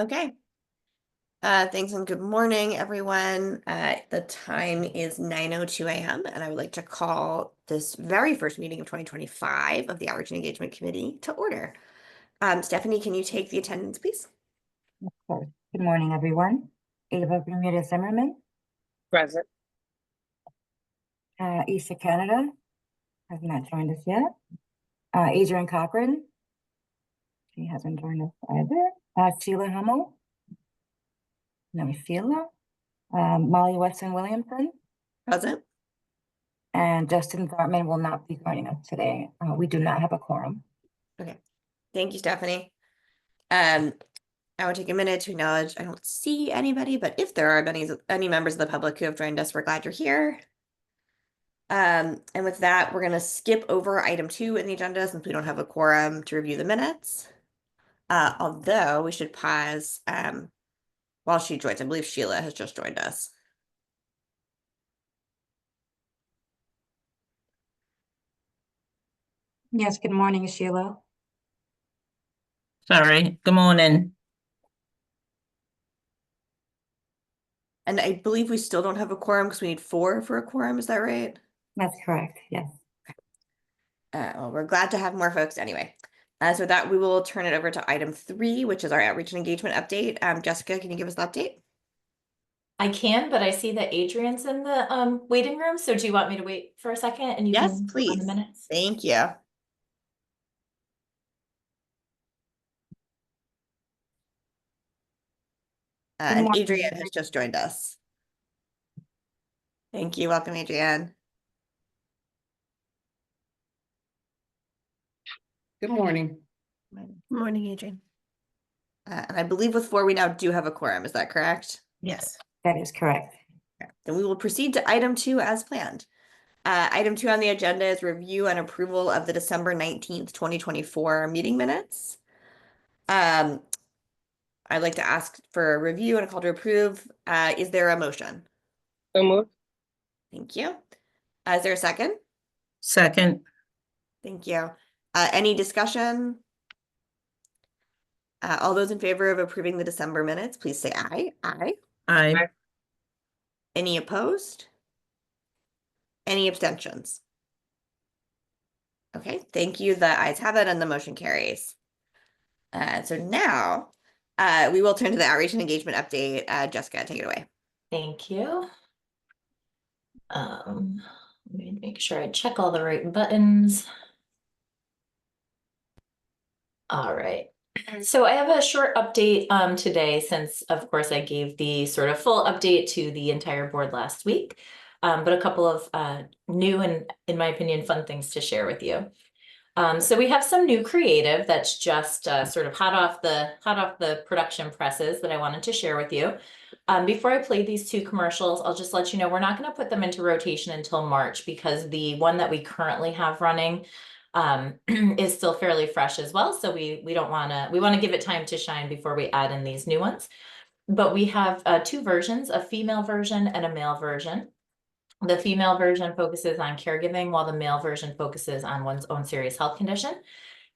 Okay. Thanks and good morning, everyone. The time is 9:02 a.m. and I would like to call this very first meeting of 2025 of the Outreach and Engagement Committee to order. Stephanie, can you take the attendance, please? Of course. Good morning, everyone. Ava Bermudez Zimmerman, Present. Issa Canada has not joined us yet. Adrian Cochran, she hasn't joined us either. Sheila Hummel, no Sheila. Molly Weston Williamson, Present. and Justin Gartman will not be joining us today. We do not have a quorum. Okay. Thank you, Stephanie. I will take a minute to acknowledge I don't see anybody, but if there are any members of the public who have joined us, we're glad you're here. And with that, we're going to skip over item 2 in the agenda since we don't have a quorum to review the minutes. Although we should pause while she joins. I believe Sheila has just joined us. Yes, good morning, Sheila. Sorry. Good morning. And I believe we still don't have a quorum because we need 4 for a quorum. Is that right? That's correct, yes. Well, we're glad to have more folks anyway. So with that, we will turn it over to item 3, which is our outreach and engagement update. Jessica, can you give us the update? I can, but I see that Adrian's in the waiting room. So do you want me to wait for a second and you Yes, can please. on the minutes? Thank you. And morning. Adrienne has just joined us. Thank you. Welcome, Adrienne. Good morning. Good morning, Adrienne. And I believe with 4, we now do have a quorum. Is that correct? Yes. That is correct. Okay. Then we will proceed to item 2 as planned. Item 2 on the agenda is review and approval of the December 19th, 2024 meeting minutes. I'd like to ask for a review and a call to approve. Is there a motion? So moved. Thank you. Is there a second? Second. Thank you. Any discussion? All those in favor of approving the December minutes, please say aye. Aye. Aye. Any opposed? Any abstentions? Okay, thank you. The ayes have it and the motion carries. So now we will turn to the outreach and engagement update. Jessica, take it away. Thank you. Let me make sure I check all the right buttons. All right. So I have a short update today since, of course, I gave the sort of full update to the entire board last week, but a couple of new and, in my opinion, fun things to share with you. So we have some new creative that's just sort of hot off the production presses that I wanted to share with you. Before I play these 2 commercials, I'll just let you know we're not going to put them into rotation until March because the one that we currently have running is still fairly fresh as well. So we want to give it time to shine before we add in these new ones. But we have 2 versions, a female version and a male version. The female version focuses on caregiving while the male version focuses on one's own serious health condition.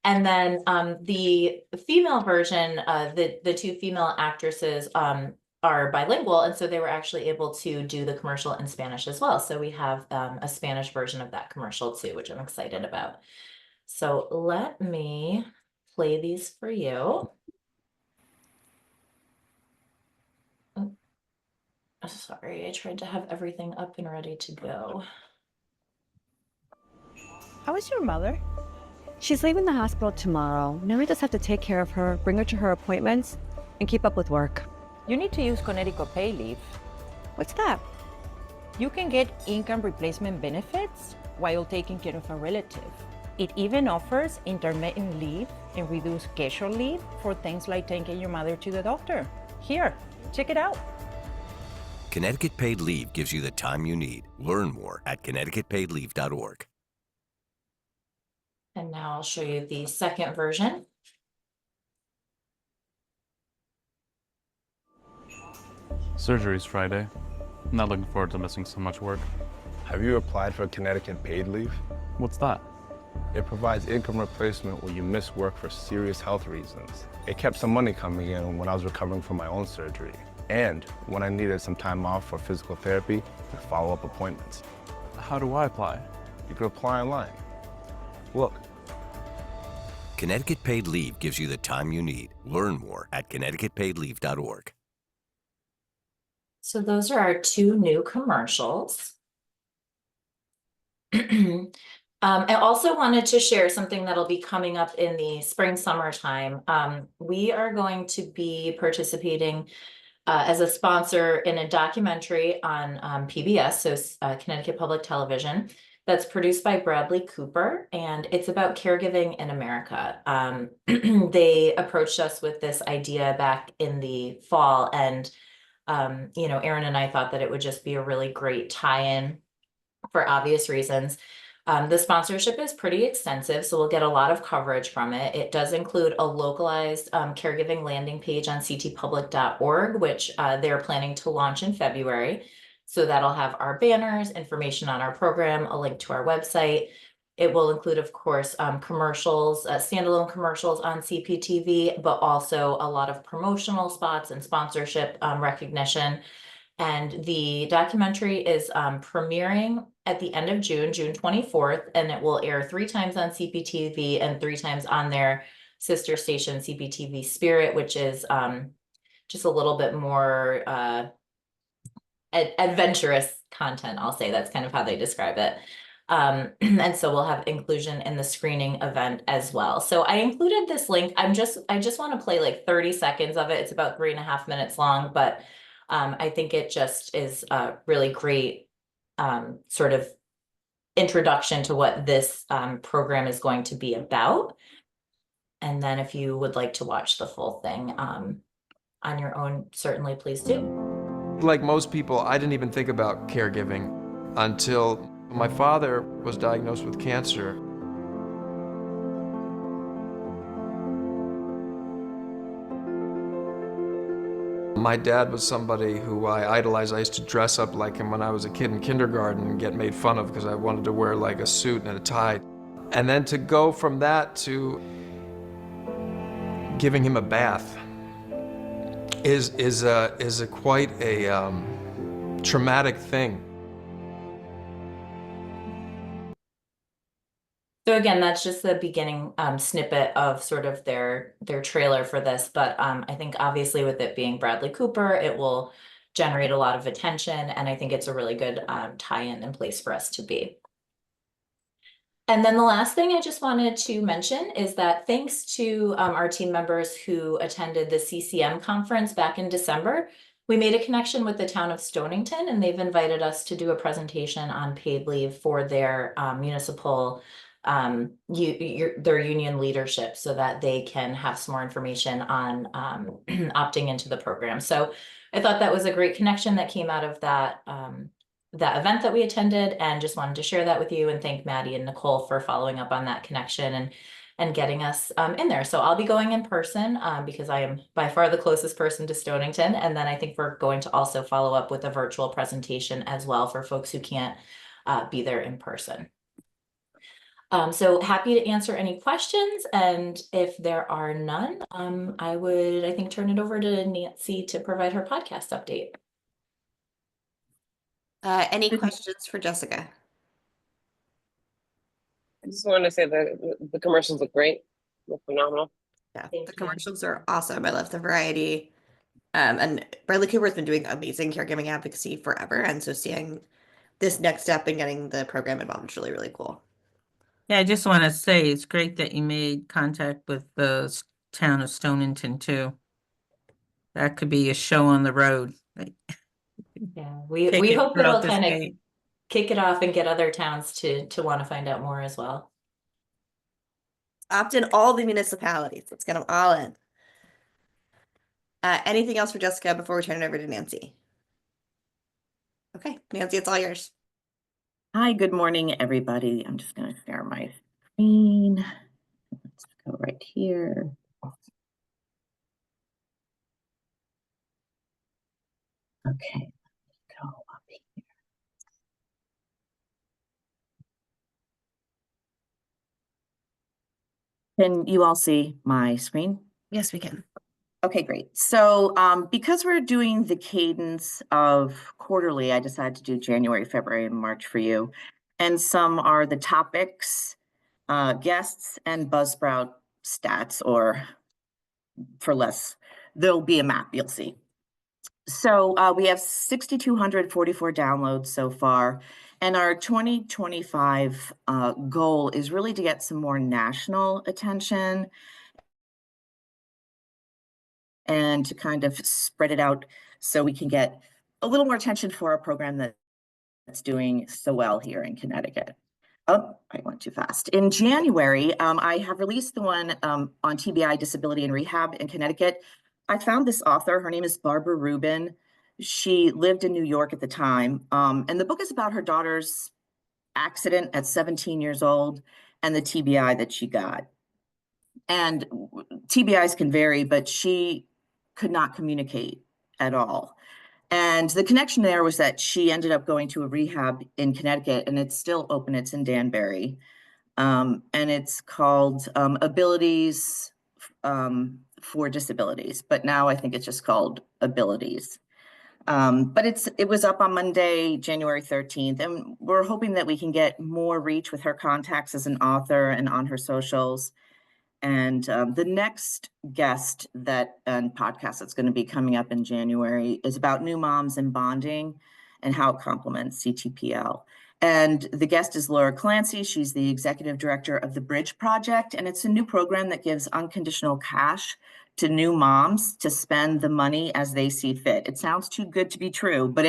And then the female version, the 2 female actresses are bilingual, and so they were actually able to do the commercial in Spanish as well. So we have a Spanish version of that commercial too, which I'm excited about. So let me play these for you. Oh, sorry, I tried to have everything up and ready to go. How is your mother? She's leaving the hospital tomorrow. Now we just have to take care of her, bring her to her appointments, and keep up with work. You need to use Connecticut Pay Leave. What's that? You can get income replacement benefits while taking care of a relative. It even offers intermittent leave and reduced casual leave for things like taking your mother to the doctor. Here, check it out. Connecticut Paid Leave gives you the time you need. Learn more at connecticutpaidleave.org. And now I'll show you the second version. Surgery's Friday. I'm not looking forward to missing so much work. Have you applied for Connecticut Paid Leave? What's that? It provides income replacement when you miss work for serious health reasons. It kept some money coming in when I was recovering from my own surgery, and when I needed some time off for physical therapy and follow-up appointments. How do I apply? You can apply online. Look. Connecticut Paid Leave gives you the time you need. Learn more at connecticutpaidleave.org. So those are our two new commercials. I also wanted to share something that'll be coming up in the spring, summertime. We are going to be participating as a sponsor in a documentary on PBS, so Connecticut Public Television, that's produced by Bradley Cooper, and it's about caregiving in America. They approached us with this idea back in the fall, and you know, Aaron and I thought that it would just be a really great tie-in for obvious reasons. The sponsorship is pretty extensive, so we'll get a lot of coverage from it. It does include a localized caregiving landing page on ctpublic.org, which they're planning to launch in February. So that'll have our banners, information on our program, a link to our website. It will include, of course, commercials, standalone commercials on CPTV, but also a lot of promotional spots and sponsorship recognition. And the documentary is premiering at the end of June, June 24th, and it will air 3 times on CPTV and 3 times on their sister station, CPTV Spirit, which is just a little bit more adventurous content, I'll say. That's kind of how they describe it. And so we'll have inclusion in the screening event as well. So I included this link. I just want to play like 30 seconds of it. It's about 3.5 minutes long, but I think it just is a really great sort of introduction to what this program is going to be about. And then if you would like to watch the full thing on your own, certainly please do. Like most people, I didn't even think about caregiving until my father was diagnosed with cancer. My dad was somebody who I idolized. I used to dress up like him when I was a kid in kindergarten and get made fun of because I wanted to wear like a suit and a tie. And then to go from that to giving him a bath is quite a traumatic thing. So again, that's just the beginning snippet of sort of their trailer for this. But I think obviously with it being Bradley Cooper, it will generate a lot of attention. And I think it's a really good tie-in and place for us to be. And then the last thing I just wanted to mention is that thanks to our team members who attended the CCM conference back in December, we made a connection with the town of Stonington, and they've invited us to do a presentation on paid leave for their municipal their union leadership so that they can have some more information on opting into the program. So I thought that was a great connection that came out of that that event that we attended, and just wanted to share that with you and thank Maddie and Nicole for following up on that connection and getting us in there. So I'll be going in person because I am by far the closest person to Stonington. And then I think we're going to also follow up with a virtual presentation as well for folks who can't be there in person. So happy to answer any questions. And if there are none, I would, I think, turn it over to Nancy to provide her podcast update. Any questions for Jessica? I just want to say the commercials look great. Look phenomenal. Yeah, Thank the you. commercials are awesome. I love the variety. And Bradley Cooper's been doing amazing caregiving advocacy forever. And so seeing this next step and getting the program involved is really, really cool. Yeah, I just want to say it's great that you made contact with the town of Stonington too. That could be a show on the road. Yeah, we Take it hope throughout it'll the kind of state. kick it off and get other towns to want to find out more as well. Opt in all the municipalities. Let's get them all in. Anything else for Jessica before we turn it over to Nancy? Okay, Nancy, it's all yours. Hi, good morning, everybody. I'm just going to share my screen. Let's go right here. Okay, let's go up here. Can you all see my screen? Yes, we can. Okay, great. So because we're doing the cadence of quarterly, I decided to do January, February, and March for you. And some are the topics, guests, and Buzzsprout stats, or for less, there'll be a map you'll see. So we have 6,244 downloads so far. And our 2025 goal is really to get some more national attention and to kind of spread it out so we can get a little more attention for our program that's doing so well here in Connecticut. Oh, I went too fast. In January, I have released the one on TBI, disability and rehab in Connecticut. I found this author. Her name is Barbara Rubin. She lived in New York at the time. And the book is about her daughter's accident at 17 years old and the TBI that she got. And TBIs can vary, but she could not communicate at all. And the connection there was that she ended up going to a rehab in Connecticut, and it's still open. It's in Danbury. And it's called Abilities for Disabilities. But now I think it's just called Abilities. But it was up on Monday, January 13th. And we're hoping that we can get more reach with her contacts as an author and on her socials. And the next guest and podcast that's going to be coming up in January is about new moms and bonding and how it complements CTPL. And the guest is Laura Clancy. She's the executive director of the Bridge Project. And it's a new program that gives unconditional cash to new moms to spend the money as they see fit. It sounds too good to be true, but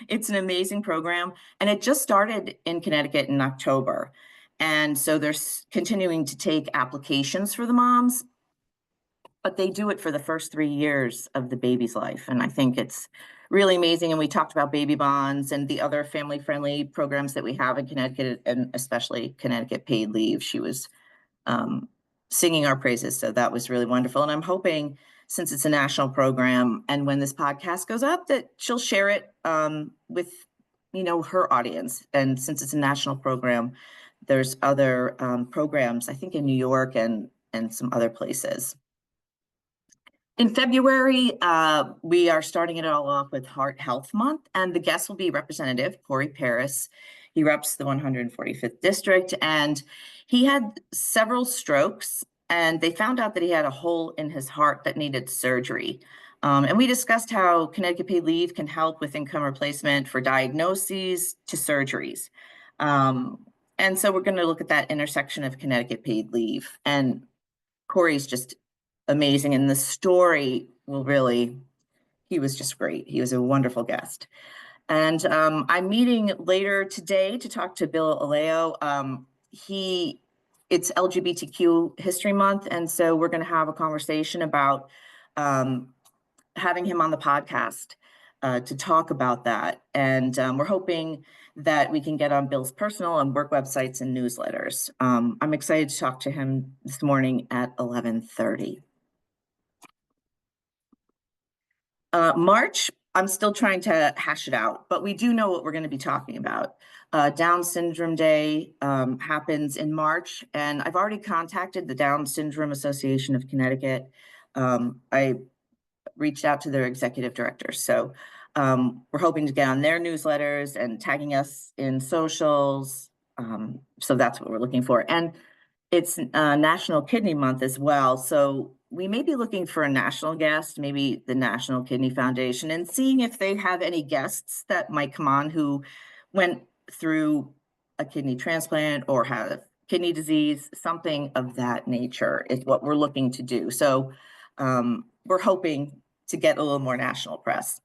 it's an amazing program. And it just started in Connecticut in October. And so they're continuing to take applications for the moms, but they do it for the first 3 years of the baby's life. And I think it's really amazing. And we talked about baby bonds and the other family-friendly programs that we have in Connecticut, and especially Connecticut Paid Leave. She was singing our praises. So that was really wonderful. And I'm hoping, since it's a national program, and when this podcast goes up, that she'll share it with, her audience. And since it's a national program, there's other programs, I think in New York and some other places. In February, we are starting it all off with Heart Health Month, and the guest will be Representative Corey Paris. He reps the 145th District, and he had several strokes, and they found out that he had a hole in his heart that needed surgery. And we discussed how Connecticut Paid Leave can help with income replacement for diagnoses to surgeries. And so we're going to look at that intersection of Connecticut Paid Leave. And Corey's just amazing. And the story he was just great. He was a wonderful guest. And I'm meeting later today to talk to Bill Aleo. It's LGBTQ History Month. And so we're going to have a conversation about having him on the podcast to talk about that. And we're hoping that we can get on Bill's personal and work websites and newsletters. I'm excited to talk to him this morning at 11:30. March, I'm still trying to hash it out, but we do know what we're going to be talking about. Down Syndrome Day happens in March, and I've already contacted the Down Syndrome Association of Connecticut. I reached out to their executive director. So we're hoping to get on their newsletters and tagging us in socials. So that's what we're looking for. And it's National Kidney Month as well. So we may be looking for a national guest, maybe the National Kidney Foundation, and seeing if they have any guests that might come on who went through a kidney transplant or have kidney disease. Something of that nature is what we're looking to do. So we're hoping to get a little more national press.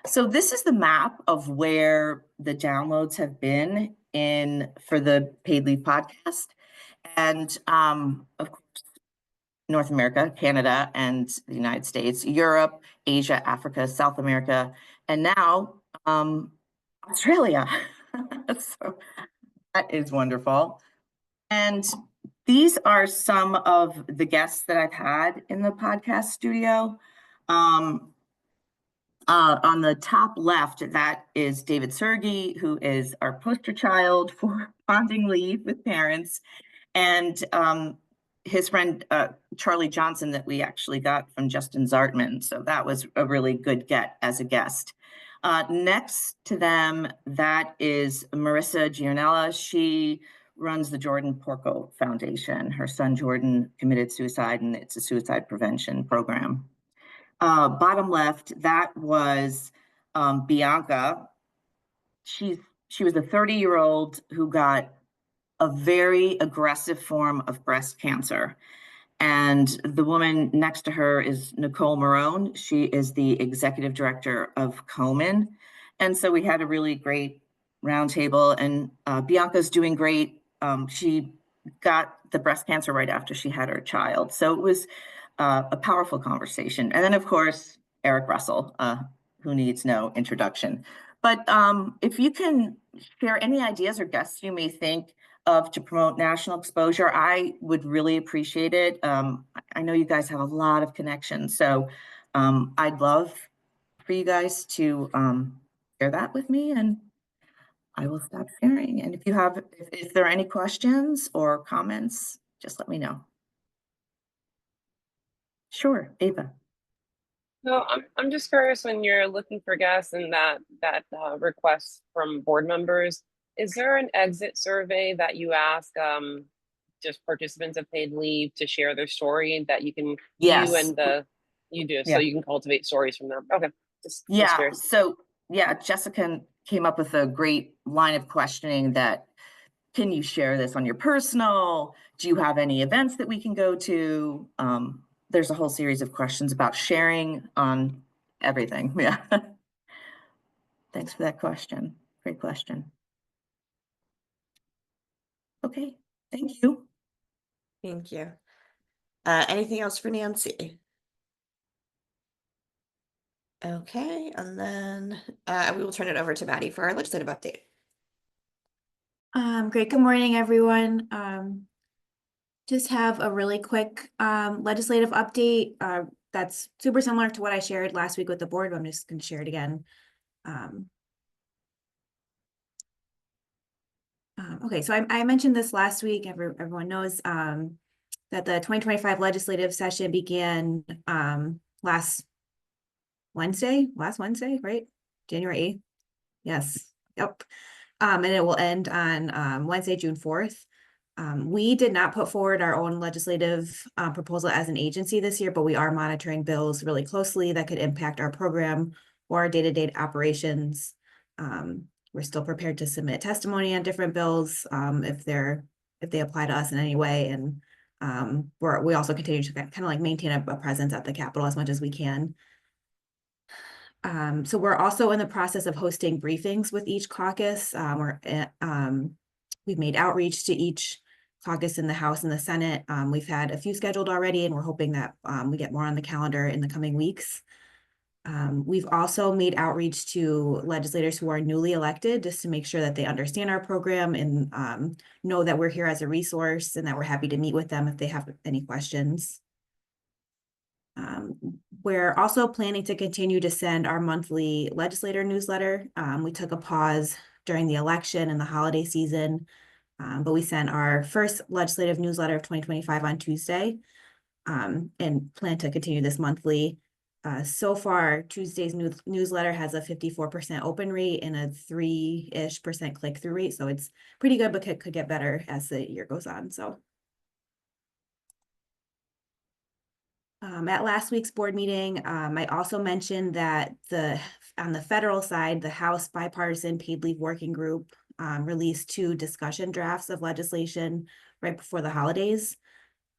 So this is the map of where the downloads have been for the Paid Leave podcast. And of course, North America, Canada, and the United States, Europe, Asia, Africa, South America, and now Australia. So that is wonderful. And these are some of the guests that I've had in the podcast studio. On the top left, that is David Sergey, who is our poster child for bonding leave with parents. and his friend Charlie Johnson that we actually got from Justin Zartman. So that was a really good get as a guest. Next to them, that is Marissa Gianella. She runs the Jordan Porco Foundation. Her son Jordan committed suicide, and it's a suicide prevention program. Bottom left, that was Bianca. She was a 30-year-old who got a very aggressive form of breast cancer. And the woman next to her is Nicole Marone. She is the executive director of Komen. And so we had a really great roundtable, and Bianca's doing great. She got the breast cancer right after she had her child. So it was a powerful conversation. And then, of course, Eric Russell, who needs no introduction. But if you can share any ideas or guests you may think of to promote national exposure, I would really appreciate it. I know you guys have a lot of connections, so I'd love for you guys to share that with me, and I will stop sharing. And if there are any questions or comments, just let me know. Sure, Ava. No, I'm just curious, when you're looking for guests and that request from board members, is there an exit survey that you ask just participants of paid leave to share their story that you can Yes. you do Yeah. so you can cultivate stories from them? Okay, just Yeah, curious. so yeah, Jessica came up with a great line of questioning that, can you share this on your personal? Do you have any events that we can go to? There's a whole series of questions about sharing on everything. Yeah. Thanks for that question. Great question. Okay, thank you. Thank you. Anything else for Nancy? Okay, and then we will turn it over to Maddie for our legislative update. Great. Good morning, everyone. Just have a really quick legislative update that's super similar to what I shared last week with the board, but I'm just going to share it again. Okay, so I mentioned this last week. Everyone knows that the 2025 legislative session began last Wednesday, right? January 8th. Yes. Yep. And it will end on Wednesday, June 4th. We did not put forward our own legislative proposal as an agency this year, but we are monitoring bills really closely that could impact our program or our day-to-day operations. We're still prepared to submit testimony on different bills if they apply to us in any way. And we also continue to kind of like maintain a presence at the Capitol as much as we can. So we're also in the process of hosting briefings with each caucus. We've made outreach to each caucus in the House and the Senate. We've had a few scheduled already, and we're hoping that we get more on the calendar in the coming weeks. We've also made outreach to legislators who are newly elected just to make sure that they understand our program and know that we're here as a resource and that we're happy to meet with them if they have any questions. We're also planning to continue to send our monthly legislator newsletter. We took a pause during the election and the holiday season, but we sent our first legislative newsletter of 2025 on Tuesday and plan to continue this monthly. So far, Tuesday's newsletter has a 54% open rate and a 3-ish% click-through rate. So it's pretty good, but could get better as the year goes on. So at last week's board meeting, I also mentioned that on the federal side, the House Bipartisan Paid Leave Working Group released 2 discussion drafts of legislation right before the holidays.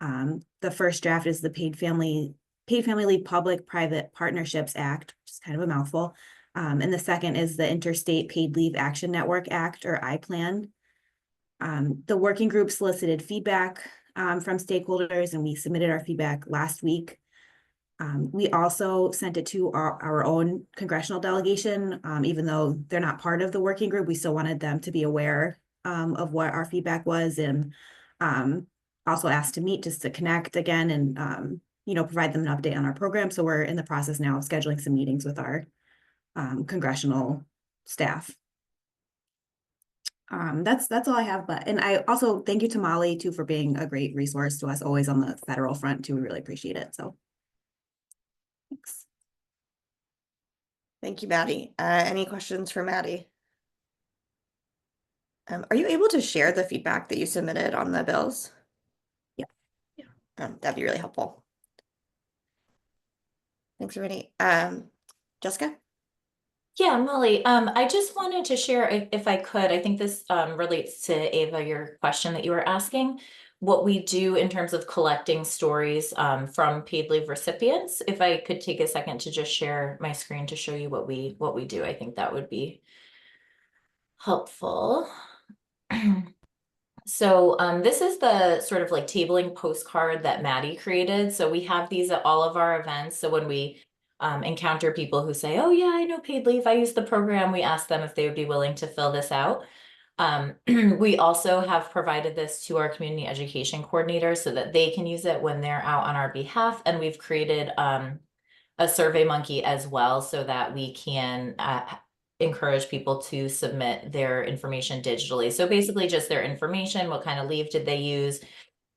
The first draft is the Paid Family Leave Public-Private Partnerships Act, which is kind of a mouthful. And the second is the Interstate Paid Leave Action Network Act, or IPLAN. The working group solicited feedback from stakeholders, and we submitted our feedback last week. We also sent it to our own congressional delegation. Even though they're not part of the working group, we still wanted them to be aware of what our feedback was, and also asked to meet just to connect again and provide them an update on our program. So we're in the process now of scheduling some meetings with our congressional staff. That's all I have, and I also thank you to Molly too for being a great resource to us always on the federal front too. We really appreciate it. So thanks. Thank you, Maddie. Any questions for Maddie? Are you able to share the feedback that you submitted on the bills? Yeah. That'd be really helpful. Thanks, everybody. Jessica? Yeah, Molly, I just wanted to share, if I could, I think this relates to Ava, your question that you were asking, what we do in terms of collecting stories from paid leave recipients. If I could take a second to just share my screen to show you what we do, I think that would be helpful. So this is the sort of like tabling postcard that Maddie created. So we have these at all of our events. So when we encounter people who say, oh yeah, I know paid leave, I use the program, we ask them if they would be willing to fill this out. We also have provided this to our community education coordinators so that they can use it when they're out on our behalf. And we've created a Survey Monkey as well so that we can encourage people to submit their information digitally. So basically just their information, what kind of leave did they use?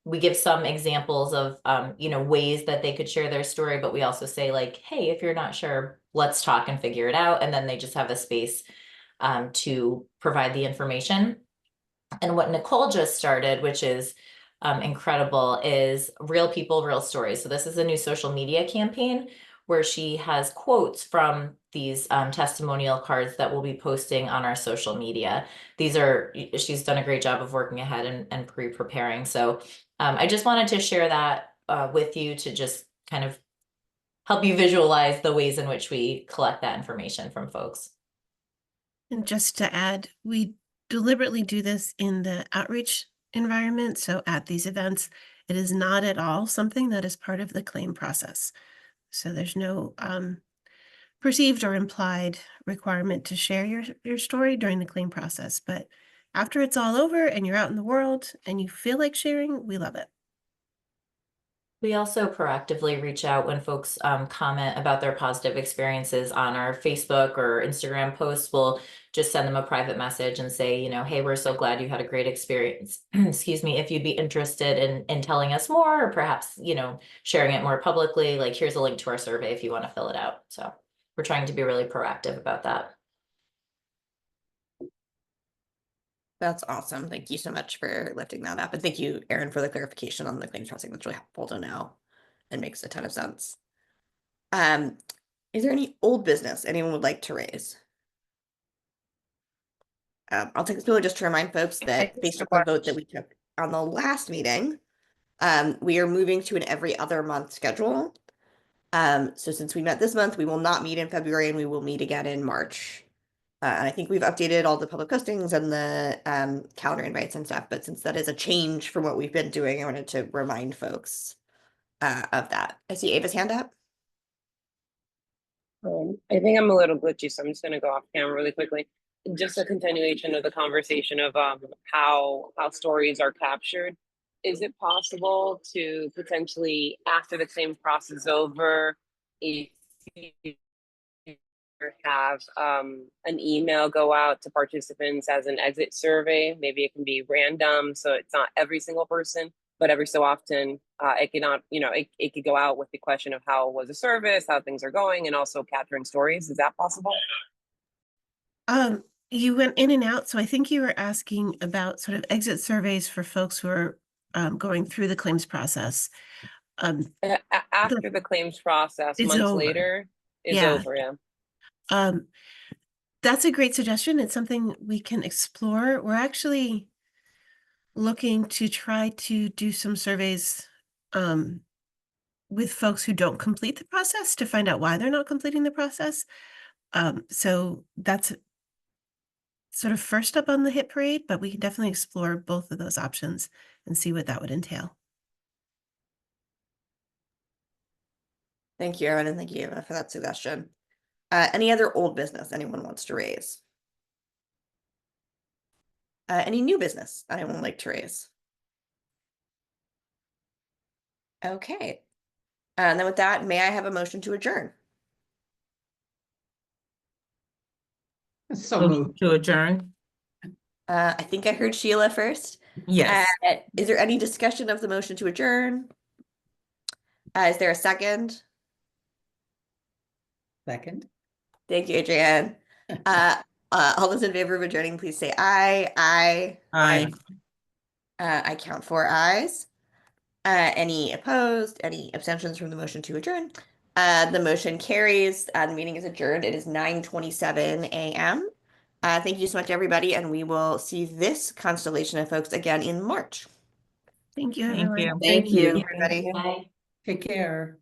We give some examples of, ways that they could share their story, but we also say like, hey, if you're not sure, let's talk and figure it out. And then they just have a space to provide the information. And what Nicole just started, which is incredible, is Real People, Real Stories. So this is a new social media campaign where she has quotes from these testimonial cards that we'll be posting on our social media. She's done a great job of working ahead and pre-preparing. So I just wanted to share that with you to just kind of help you visualize the ways in which we collect that information from folks. And just to add, we deliberately do this in the outreach environment. So at these events, it is not at all something that is part of the claim process. So there's no perceived or implied requirement to share your story during the claim process. But after it's all over and you're out in the world and you feel like sharing, we love it. We also proactively reach out when folks comment about their positive experiences on our Facebook or Instagram posts. We'll just send them a private message and say, hey, we're so glad you had a great experience. Excuse me, if you'd be interested in telling us more, or perhaps, sharing it more publicly, like here's a link to our survey if you want to fill it out. So we're trying to be really proactive about that. That's awesome. Thank you so much for lifting that up. And thank you, Erin, for the clarification on the claims processing. That's really helpful to know and makes a ton of sense. Is there any old business anyone would like to raise? I'll take this moment just to remind folks that based on the vote that we took on the last meeting, we are moving to an every other month schedule. So since we met this month, we will not meet in February and we will meet again in March. And I think we've updated all the public postings and the calendar invites and stuff, but since that is a change from what we've been doing, I wanted to remind folks of that. I see Ava's hand up. I think I'm a little glitchy, so I'm just gonna go off camera really quickly. Just a continuation of the conversation of how stories are captured. Is it possible to potentially, after the claim process is over, if you have an email go out to participants as an exit survey? Maybe it can be random, so it's not every single person, but every so often it cannot, it could go out with the question of how was the service, how things are going, and also capturing stories. Is that possible? You went in and out, so I think you were asking about sort of exit surveys for folks who are going through the claims process. After the claims process, months over. later, is Yeah. over, yeah. That's a great suggestion. It's something we can explore. We're actually looking to try to do some surveys with folks who don't complete the process to find out why they're not completing the process. So that's sort of first up on the hit parade, but we can definitely explore both of those options and see what that would entail. Thank you, Erin, and thank you, Eva, for that suggestion. Any other old business anyone wants to raise? Any new business anyone would like to raise? Okay. And then with that, may I have a motion to adjourn? So moved to adjourn. I think I heard Sheila first. Yes. Is there any discussion of the motion to adjourn? Is there a second? Second. Thank you, Adrienne. All those in favor of adjourning, please say aye. Aye. Aye. I count 4 ayes. Any opposed? Any abstentions from the motion to adjourn? The motion carries. The meeting is adjourned. It is 9:27 a.m. Thank you so much, everybody, and we will see this constellation of folks again in March. Thank you, Thank everyone. you. Thank you. Everybody. Bye. Take care.